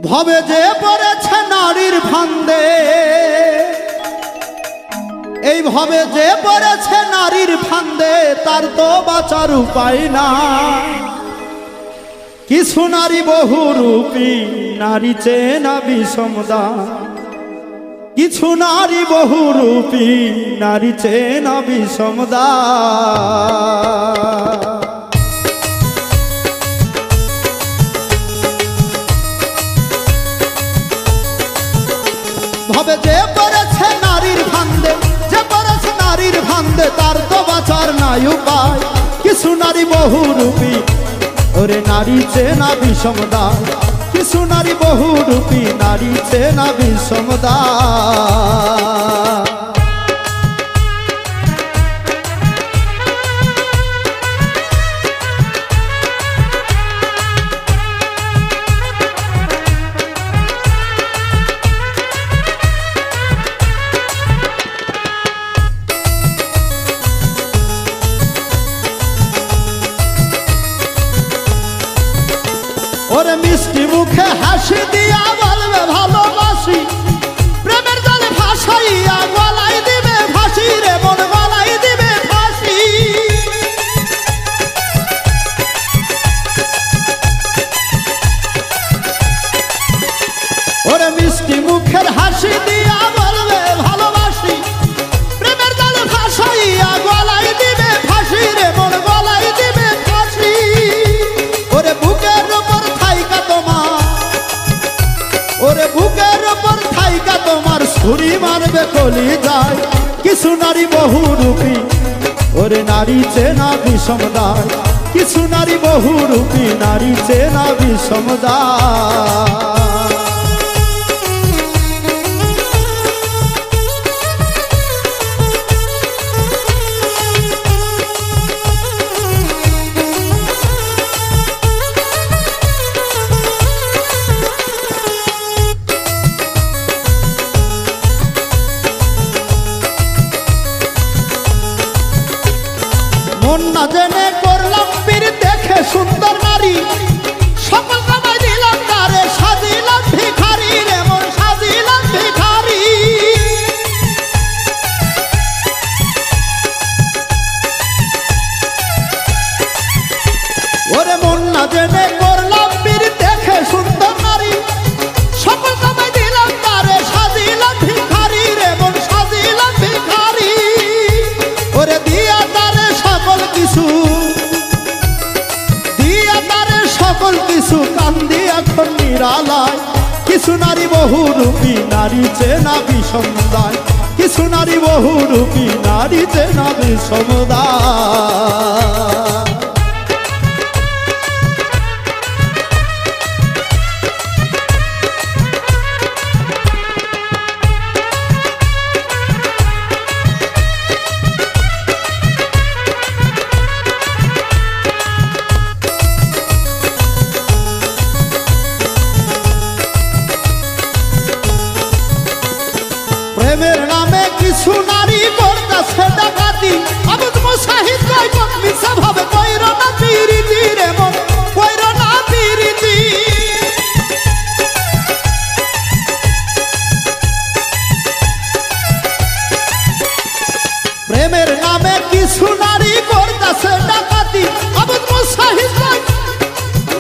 ভবে যে পড়েছে নারীর ফান্দে, এই ভবে যে পড়েছে নারীর ফান্দে, তার তো বাঁচার উপায় না। কিছু নারী বহুরূপী, নারী চেনা বিষমদা। কিছু নারী বহুরূপী, নারী চেনা বিষমদা। ভবে যে পড়েছে নারীর ফান্দে, যে পড়েছে নারীর ফান্দে, তার তো বাঁচার নাই উপায়। কিছু নারী বহুরূপী, ওরে নারী চেনা বিষমদা। কিছু নারী বহুরূপী, নারী চেনা বিষমদা। ওরে মিষ্টি মুখে হাসি দিয়া বলবে ভালোবাসি, প্রেমের জলে ভাসাইয়া গলায় দিবে ফাঁসি রে মন, গলায় দিবে ফাঁসি। ওরে মিষ্টি মুখের হাসি দিয়া বলবে ভালোবাসি, প্রেমের জলে ভাসাইয়া গলায় দিবে ফাঁসি রে মন, গলায় দিবে ফাঁসি। ওরে বুকের উপর থাইকা তোমার, ওরে বুকের উপর থাইকা তোমার ছুরি মারবে কলি যায়। কিছু নারী বহুরূপী, ওরে নারী চেনা বিষমদায়। কিছু নারী বহুরূপী, নারী চেনা বিষমদায়। মন না জেনে করলাম পীর, দেখে সুন্দর নারী সকল কামাই দিলাম তারে, সাজিলাম ভিখারি রে মন, সাজিলাম ভিখারি। ওরে মন না জেনে করলাম পীর, দেখে সুন্দর নারী সকল কামাই দিলাম তারে, সাজিলাম ভিখারি রে মন, সাজিলাম ভিখারি। ওরে দিয়া তারে সকল কিছু, দিয়া তারে সকল কিছু, কান্দি এখন নিরালায়। কিছু নারী বহুরূপী, নারী চেনা বিষমদায়। কিছু নারী বহুরূপী, নারী চেনা বিষমদায়। প্রেমের নামে কিছু নারী করতেছে ডাকাতি, আবুদ মুসাহিদ কয় কোন মিছা ভাবে কইরো না পিরিতি রে মন, কইরো না পিরিতি। প্রেমের নামে কিছু নারী করতেছে ডাকাতি, আবুদ মুসাহিদ কয়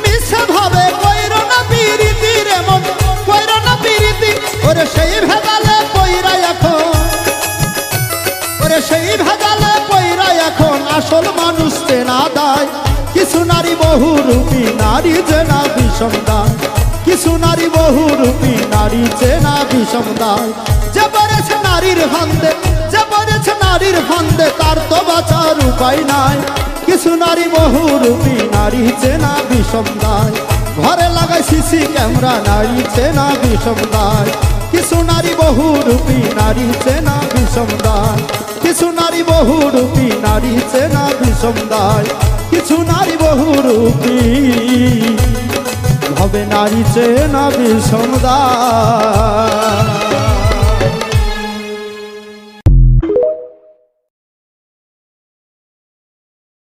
মিছা ভাবে কইরো না পিরিতি রে মন, কইরো না পিরিতি। ওরে সেই ভেদালে পইরা এখন, ওরে সেই ভেদালে পইরা এখন আসল মানুষ চেনা দায়। কিছু নারী বহুরূপী, নারী চেনা বিষমদায়। কিছু নারী বহুরূপী, নারী চেনা বিষমদায়। যে পড়েছে নারীর ফান্দে, যে পড়েছে নারীর ফান্দে, তার তো বাঁচার উপায় নাই। কিছু নারী বহুরূপী, নারী চেনা বিষমদায়। ঘরে লাগাই সিসি ক্যামেরা, নারী চেনা বিষমদায়। কিছু নারী বহুরূপী, নারী চেনা বিষমদায়। কিছু নারী বহুরূপী, নারী চেনা বিষমদায়। কিছু নারী বহুরূপী, হবে নারী চেনা বিষমদায়।